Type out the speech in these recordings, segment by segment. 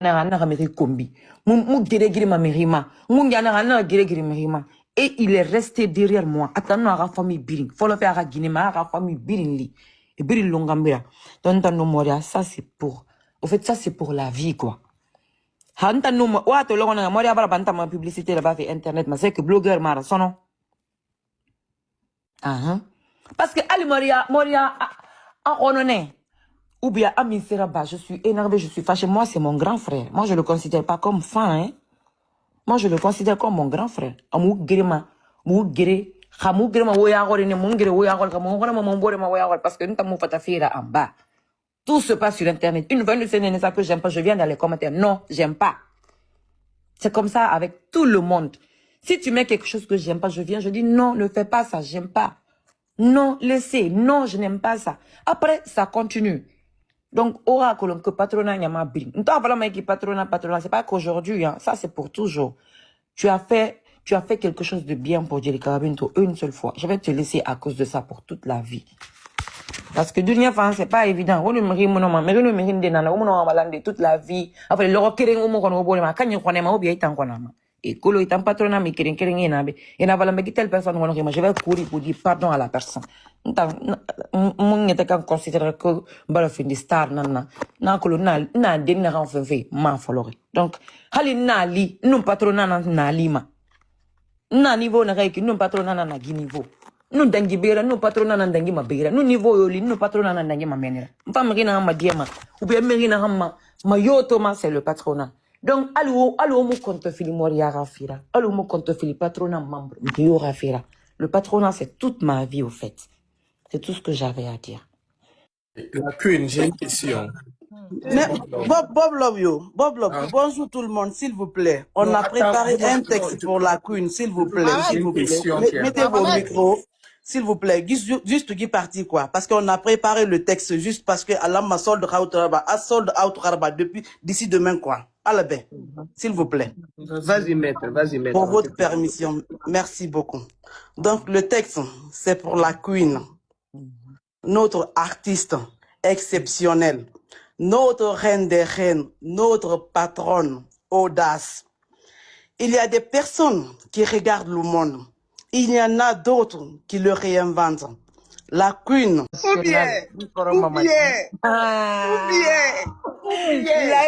Et il est resté derrière moi. Attends, à famille Biring. Faut le faire à Guinée, à famille Biring. Et Biring Longambira. Ça c'est pour. Au fait, ça c'est pour la vie, quoi. Hanta no wa to logo na moria bara banta ma publicité là-bas sur internet, mais c'est que blogueur mara sono. Parce que Ali Moria en hononé. Ou bien Ami Seraba, je suis énervé, je suis fâché. Moi, c'est mon grand frère. Moi, je le considère pas comme fan, hein. Moi, je le considère comme mon grand frère. Amou grima, mou gré, hamou grima woya gore ne mungre woya gore comme on mon bore ma woya gore parce que nous t'amou fatafira en bas. Tout se passe sur internet. Une fois, c'est ça que j'aime pas, je viens dans les commentaires. Non, j'aime pas. C'est comme ça avec tout le monde. Si tu mets quelque chose que j'aime pas, je viens, je dis non, ne fais pas ça, j'aime pas. Non, laissez, non, je n'aime pas ça. Après, ça continue. Donc, oracle que patronat n'y a pas bring. Nous t'avons vraiment qui patronat, c'est pas qu'aujourd'hui, hein. Ça c'est pour toujours. Tu as fait quelque chose de bien pour Jerry Karabinto une seule fois. Je vais te laisser à cause de ça pour toute la vie. Parce que dunia fan c'est pas évident. On me rit mon nom, mais on me rit des nana, on me toute la vie. Après le rockering on me connaît au ma kanyo connaît ma oubien tant qu'on a ma. Et colo est un patronat mais kering kering enabe. Et na vala me telle personne on me je vais courir pour dire pardon à la personne. Mon était quand considérer que bala fin de star nana. Na colo na den na ran fait ma follower. Donc hali na li non patronat na lima. Na niveau na kai non patronat na niveau. Nous dangi bera, nous patrona nan dangi ma bera, nous niveau yoli, nous patrona nan dangi ma menera. Mpa mrina ma diema, ou bien mrina ma yoto ma c'est le patronat. Donc allo mo compte fili moria rafira, allo mo compte fili patronat membre, yo rafira. Le patronat c'est toute ma vie au fait. C'est tout ce que j'avais à dire. La Queen, j'ai une question. Mais, Bob Lobio, bonjour tout le monde, s'il vous plaît. On a préparé un texte pour la Queen, s'il vous plaît. Mettez vos micros, s'il vous plaît. Juste qui parti quoi? Parce qu'on a préparé le texte juste parce que Allah m'a sold out depuis d'ici demain quoi. Allez ben, s'il vous plaît. Vas-y maître. Pour votre permission, merci beaucoup. Donc le texte, c'est pour la Queen, notre artiste exceptionnel. Notre reine des reines, notre patronne, audace. Il y a des personnes qui regardent le monde. Il y en a d'autres qui le réinventent. La Queen. Ou bien. Là,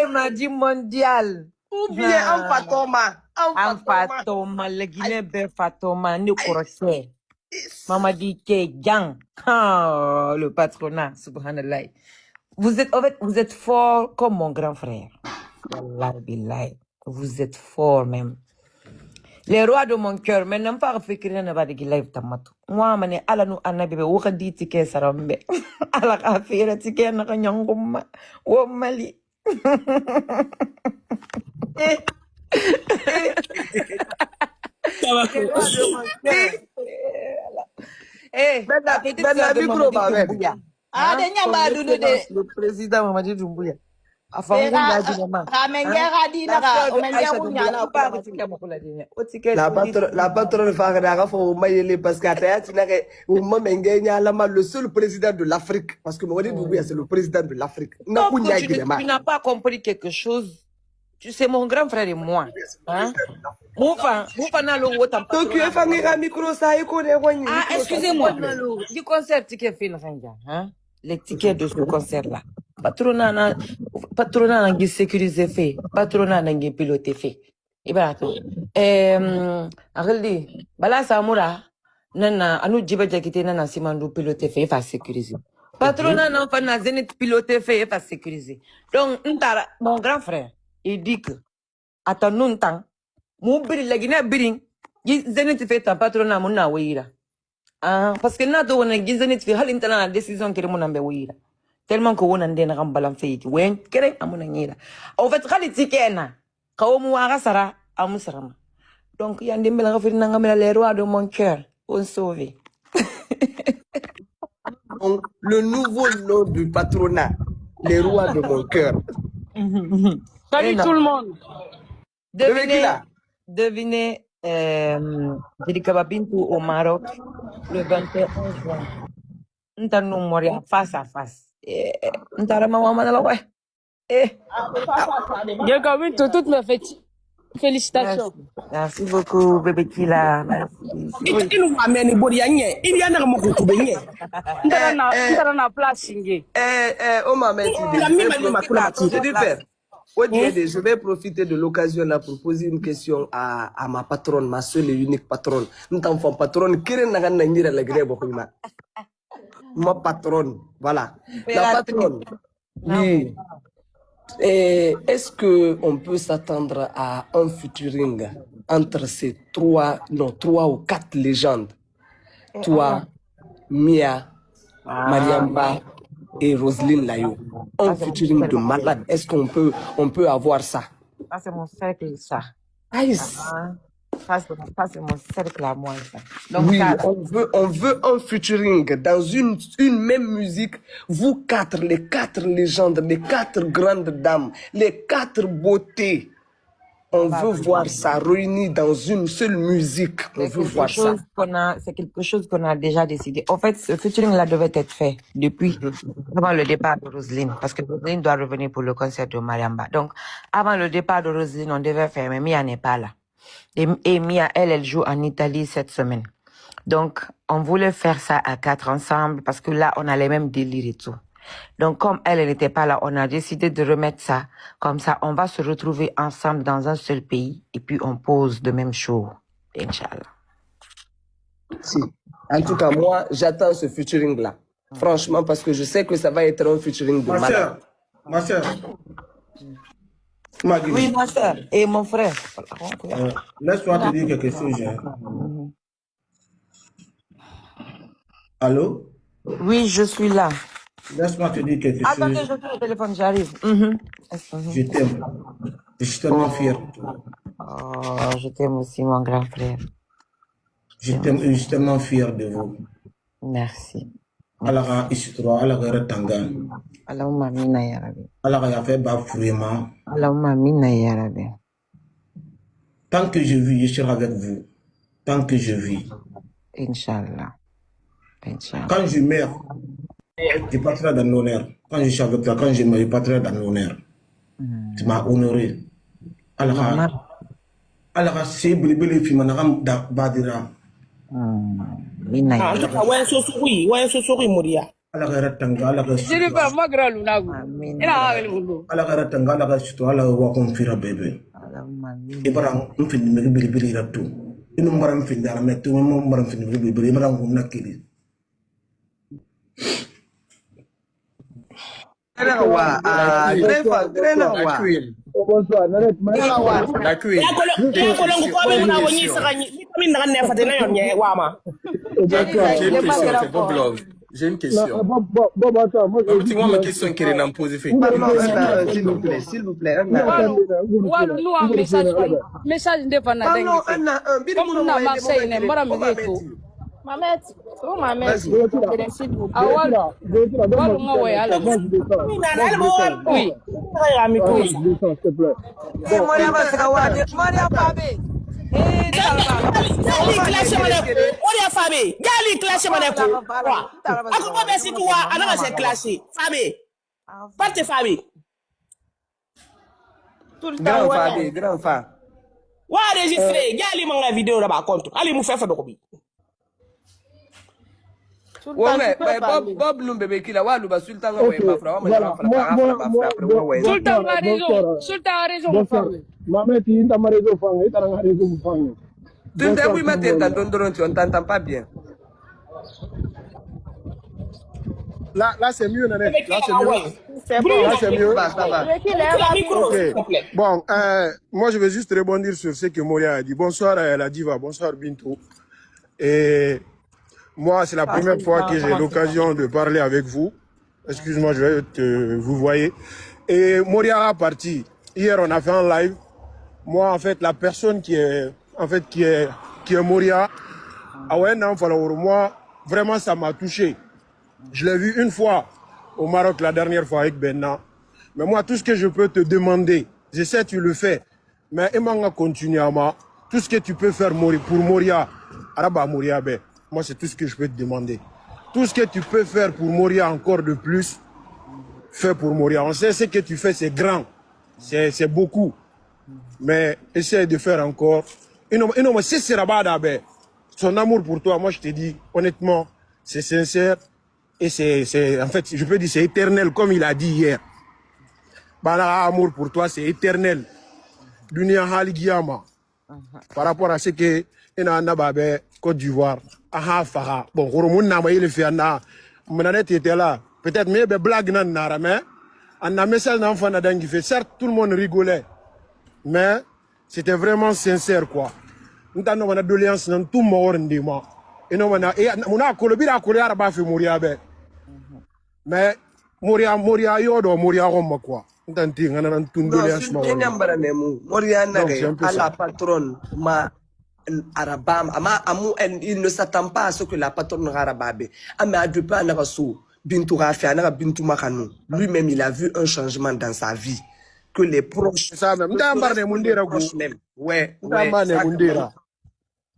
il m'a dit mondial. Ou bien en Fatoma. En Fatoma, le Guinée Fatoma, nous croisons. Maman dit que gang. Le patronat, subhanallah. Vous êtes fort comme mon grand frère. Wallah billahi. Vous êtes fort même. Les rois de mon cœur, mais n'ont pas fait qu'il n'y a pas de live tamato. Moi, je suis allé à la bébé, je dis que ça rambe. À la café, je dis que je suis nyangoma. Ou Mali. Le président Mamadi Doumbouya. La patronne parce que le seul président de l'Afrique. Parce que Mamadi Doumbouya, c'est le président de l'Afrique. Tu n'as pas compris quelque chose. C'est mon grand frère et moi. Hein? Excusez-moi. Du concert, ticket fin hein? Les tickets de ce concert-là. Patronat n'a sécurisé fait. Patronat n'a piloté fait. Et bien, Areldi, Bala Samura, nana, anu jiba jakite nana simandu piloté fait, fa sécuriser. Patronat n'a pas na zénith piloté fait, fa sécuriser. Donc, mon grand frère, il dit que, attends, non temps, mon biri, la Guinée biring, zénith fait un patronat mona ouira. Parce que n'a pas de zénith fait, halintana la décision que mon ambe ouira. Tellement que on a des rambalam fait, ouais, kéré à mon anira. En fait, Khalitikena, Kaomuara Sara, Amusarama. Donc, il y a des mélanges de les rois de mon cœur, on sauve. Le nouveau nom du patronat, les rois de mon cœur. Salut tout le monde. Devinez, Jerry Kababintou au Maroc, le 21 juin. Nous allons mourir face à face. Nous allons mourir. Eh, Gilgamito, toutes mes félicitations. merci beaucoup, bébé Kila. Merci. Il nous ramène Bodiagne. Il y en a beaucoup de bien. Ndara na place inge. Oh, maman, je vais faire. Je vais profiter de l'occasion là pour poser une question à ma patronne, ma seule et unique patronne. Nous t'enfants patronne, ma patronne, voilà. La patronne. Oui. Est-ce qu'on peut s'attendre à un featuring entre ces trois ou quatre légendes? Toi, Mia, Mariamba et Roselyne Layo. Un featuring de malade. Est-ce qu'on peut avoir ça? Ça, c'est mon cercle, ça. Nice. Ça, c'est mon cercle à moi, ça. Donc, Oui, ça, on veut un featuring dans une même musique. Vous quatre, les quatre légendes, les quatre grandes dames, les quatre beautés. On veut voir ça réuni dans une seule musique. On veut voir ça. C'est quelque chose qu'on a déjà décidé. En fait, ce featuring-là devait être fait depuis avant le départ de Roselyne, parce que Roselyne doit revenir pour le concert de Mariamba. Donc, avant le départ de Roselyne, on devait faire, mais Mia n'est pas là. Et Mia, elle joue en Italie cette semaine. Donc, on voulait faire ça à quatre ensemble, parce que là, on a les mêmes délires et tout. Donc, comme elle n'était pas là, on a décidé de remettre ça. Comme ça, on va se retrouver ensemble dans un seul pays et puis on pose de même show. Inch'Allah. Si. En tout cas, moi, j'attends ce featuring-là. Franchement, parce que je sais que ça va être un featuring de malade. Ma soeur. Oui, ma soeur et mon frère. Laisse-moi te dire quelque chose. Allô? Oui, je suis là. Laisse-moi te dire quelque chose. Attendez, je prends le téléphone, j'arrive. Je t'aime. Je suis tellement fier de toi. Oh, je t'aime aussi, mon grand frère. Je suis tellement fier de vous. Merci. Alaga isitro, alaga retangan. Allahumma amina ya Rabbi. Alaga ya fait bas vraiment. Allahumma amina ya Rabbi. Tant que je vis, je serai avec vous. Tant que je vis. Inch'Allah. Inch'Allah. Quand je meurs, je partirai dans l'honneur. Quand je suis avec toi, quand je meurs, je partirai dans l'honneur. Tu m'as honoré. Alaga c'est blibli fi managam da badira. Mina ya Rabbi. Alaga ratanga, alaga Je ne pas magra lunagu. Amina. Ina havel mundu. alaga ratanga, alaga sito, alaga wakon fira bebe. Allahumma amina. Ibarang mfindi blibli ratu. Inu maram findi ala metu, maram findi blibli, ibarang nakili. La queen. La queen. J'ai une question, c'est Bob Love. J'ai une question. Ma question qui est dans posée. S'il vous plaît, s'il vous plaît. Walu nous un message indépendant. Comme na Marseille ne mara mgeto. Mamet, oh Mamet, s'il vous plaît. Walu nga way ala. Oui. Grand Fabi. Wa enregistré, gali manga vidéo là-bas contre. Allez nous faire faire dokobi. Ouais, Bob nous bébé qui la wa luba sultan wa ma fra wa Sultan a raison, mon frère. Tu t'es oui maintenant tu entends pas bien. Là c'est mieux, Nanette. Là c'est mieux. Là c'est mieux. Okay. Bon, moi je vais juste rebondir sur ce que Moria a dit. Bonsoir la diva, bonsoir Bintou. Et moi c'est la première fois que j'ai l'occasion de parler avec vous. Excuse-moi, je vais vous voyez. Et Moria a parti. Hier on a fait un live. Moi en fait la personne qui est Moria, moi vraiment ça m'a touché. Je l'ai vu une fois au Maroc la dernière fois avec Benna. Mais moi, tout ce que je peux te demander, je sais que tu le fais, mais Emanga continue à moi. Tout ce que tu peux faire pour Moria, Araba Moria, moi c'est tout ce que je peux te demander. Tout ce que tu peux faire pour Moria encore de plus, fait pour Moria. On sait ce que tu fais, c'est grand. C'est beaucoup. Mais essaye de faire encore. Son amour pour toi, moi je te dis, honnêtement, c'est sincère. Et en fait, je peux dire, c'est éternel, comme il a dit hier. Bala amour pour toi, c'est éternel. Dunia Haligiyama. Par rapport à ce que ina babe Côte d'Ivoire, aha faha. Bon, Romoun na il fait na. Mananet était là. Peut-être mais blague nan nara mais on a message d'enfant qui fait. Certes, tout le monde rigolait, mais c'était vraiment sincère quoi. Nous avons une doléance dans tout le monde. Et nous avons colobé à faire mourir. Mais Moria yodo Moria Roma quoi. Nous avons une doléance. Moria à la patronne ma arabam ama amu il ne s'attend pas à ce que la patronne arababe. Ama adupa na raso bintu rafi na bintu makano. Lui-même il a vu un changement dans sa vie que les proches ça même même. Ouais.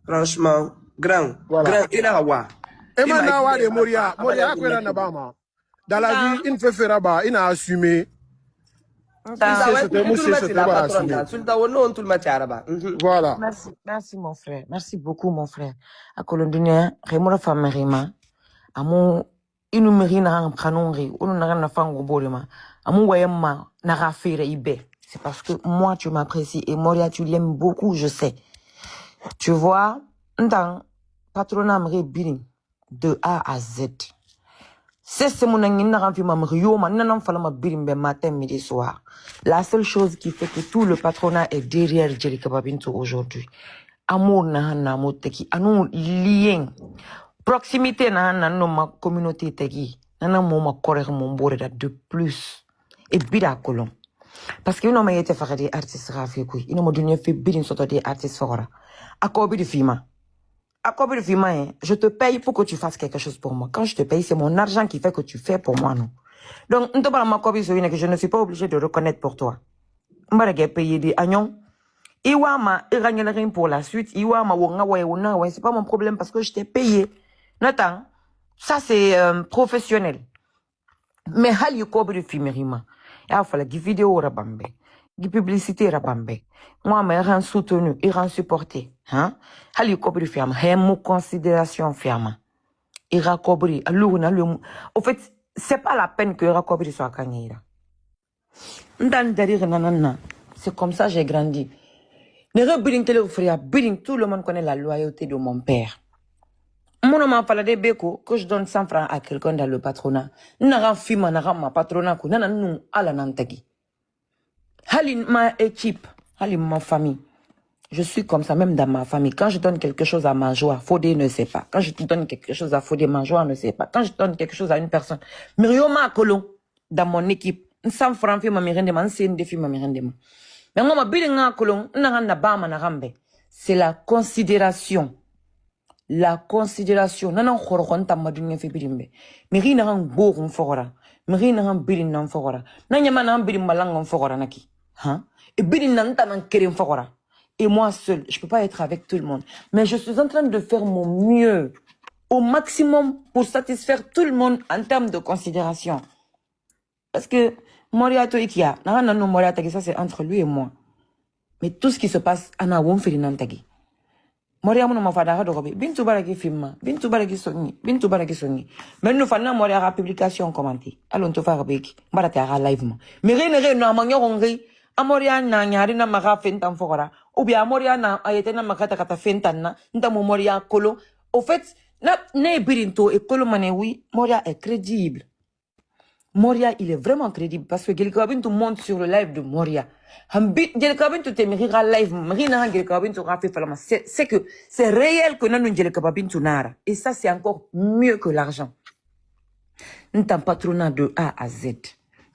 Franchement, grand. Voilà. Grand, il a wa. Et maintenant, de Moria quoi Nabama. Dans la vie, il ne fait faire là-bas, il a assumé. Voilà. Merci mon frère. Merci beaucoup mon frère. À Colondunia, Remora Famerima, Amu Inumeri na Pranonri, Ununara na Fango Bolima, Amu Wayama, Nara Fere Ibe. C'est parce que moi tu m'apprécies et Moria tu l'aimes beaucoup, je sais. Tu vois, dans patronat Birin de A à Z. C'est mon matin, midi, soir. La seule chose qui fait que tout le patronat est derrière Djelika Babinto aujourd'hui. Amour na moteki, anou lien. Proximité na ma communauté teki. Nana ma correct mon boreda de plus. Et bida kolon. Parce que nous avons été faire des artistes rafikui. Nous avons fait bidin sur des artistes fora. Akobi de Fima. Akobi de Fima, je te paye pour que tu fasses quelque chose pour moi. Quand je te paye, c'est mon argent qui fait que tu fais pour moi, non? Donc, nous avons Makobi sur une que je ne suis pas obligé de reconnaître pour toi. Je vais payer des agnons. Iwama, il pour la suite. Iwama, c'est pas mon problème parce que je t'ai payé. Nathan, ça c'est professionnel. Mais hal yukobi de Fimerima. Il faut la vidéo rabambe. Di publicité rabambe. Moi, mais rend soutenu, il rend supporté. Hein? Hali kobri fiama, mon considération fiama. Ira kobri, aluna le. Au fait, c'est pas la peine que Ira kobri soit kanyira. C'est comme ça que j'ai grandi. Tout le monde connaît la loyauté de mon père. Mon nom m'a fallu beko que je donne 100 francs à quelqu'un dans le patronat. N'ara fima n'ara ma patronat ko nana nous ala nantagi. Hali ma équipe, hali ma famille. Je suis comme ça même dans ma famille. Quand je donne quelque chose à ma joie, Fodé ne sait pas. Quand je donne quelque chose à Fodé, ma joie ne sait pas. Quand je donne quelque chose à une personne, Myrioma Kolon dans mon équipe, 100 francs fima mirendema, c'est une défi ma mirendema. Mais moi ma bilinga Kolon, n'ara ba ma narambe. C'est la considération. La considération. Nanan khorkhon tamma dunya fi birimbe. Miri nan gogun fogora. Miri nan birin nan fogora. Nanyama nan birin malangon fogora naki. Hein? Et birin nan tanan kerim fogora. Et moi seul, je peux pas être avec tout le monde. Mais je suis en train de faire mon mieux. Au maximum pour satisfaire tout le monde en termes de considération. Parce que Moria to ikia. Nanan no Moria tagi, ça c'est entre lui et moi. Mais tout ce qui se passe, ana won filinan tagi. Moria mon mafada do robe bintu baraki film bintu baraki soni mais nous fanna Moria ra publication commenté allons te faire beki barata ra live ma mais rien no amanyo ngri amoria na nyari na maka fentan fokora ou bien Moria na ayete na makata kata fentan na ndamo Moria kolo au fait na ne birinto et kolo mané oui Moria est crédible. Moria, il est vraiment crédible parce que Gelkabin tout monte sur le live de Moria. Gelkabin tout est mérira live, mérina Gelkabin tout rafi falama. C'est que c'est réel que nous Gelkabin tout nara. Et ça c'est encore mieux que l'argent. Nous t'en patronat de A à Z.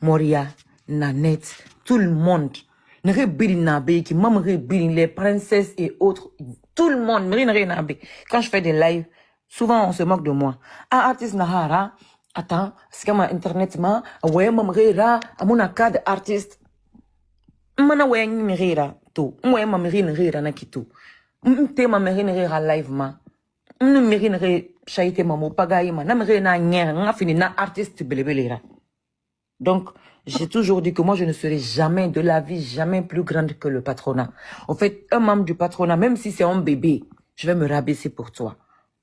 Moria, Nanette, tout le monde. N'ré bilin nabe qui maman bilin les princesses et autres. Tout le monde, mérina nabe. Quand je fais des lives, souvent on se moque de moi. Ah artiste nahara. Attends, c'est comme internet ma, ouais mamrira, amuna cad artiste. Mana ouais n'irira tout, ouais mamrira na kitu. Te mamrira live ma, n'mirira chaite mamu pagaï ma, n'amrira na nyer, n'a fini na artiste belebelera. Donc, j'ai toujours dit que moi, je ne serai jamais de la vie, jamais plus grande que le patronat. En fait, un membre du patronat, même si c'est un bébé, je vais me rabaisser pour toi.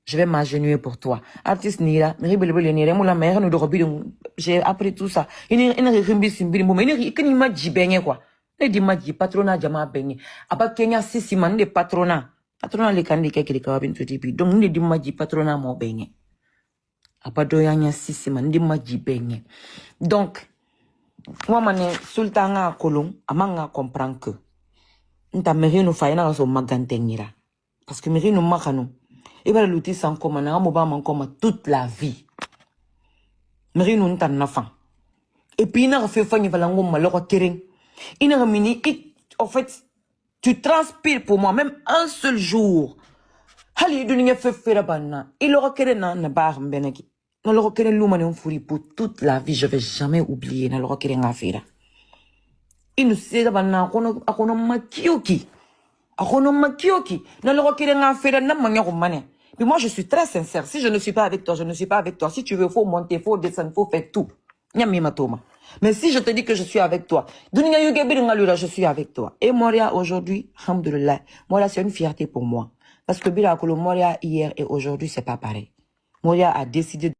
Je vais m'agenouiller pour toi. Artiste Nira, j'ai appris tout ça. Ne di maji patronat jama benye. Aba Kenya sisi man de patronat. Patronat le kandi keke le kawabin to dibi. Donc ne di maji patronat mo benye. Aba doyanya sisi man di maji benye. Donc moi mané sultanga kolong amanga comprend que nta merino faina so magantengira. Parce que merino makano. Et va lutter sans commander mo ba man comme toute la vie. Merino nta nafa. Et puis il n'a fait fanny valango maloko kering. En fait, tu transpires pour moi, même un seul jour. Il aura qu'elle n'a pas beneki. Il aura qu'elle l'humain furi pour toute la vie. Je vais jamais oublier. Il aura qu'elle n'a fait. Il nous sait d'abord qu'on a makioki. On a makioki. Il aura qu'elle n'a fait n'a manière romane. Mais moi, je suis très sincère. Si je ne suis pas avec toi, je ne suis pas avec toi. Si tu veux, faut monter, faut descendre, faut faire tout. Mais si je te dis que je suis avec toi, je suis avec toi. Et Moria aujourd'hui, alhamdoulilah, Moria c'est une fierté pour moi. Parce que Bila Moria hier et aujourd'hui, c'est pas pareil. Moria a décidé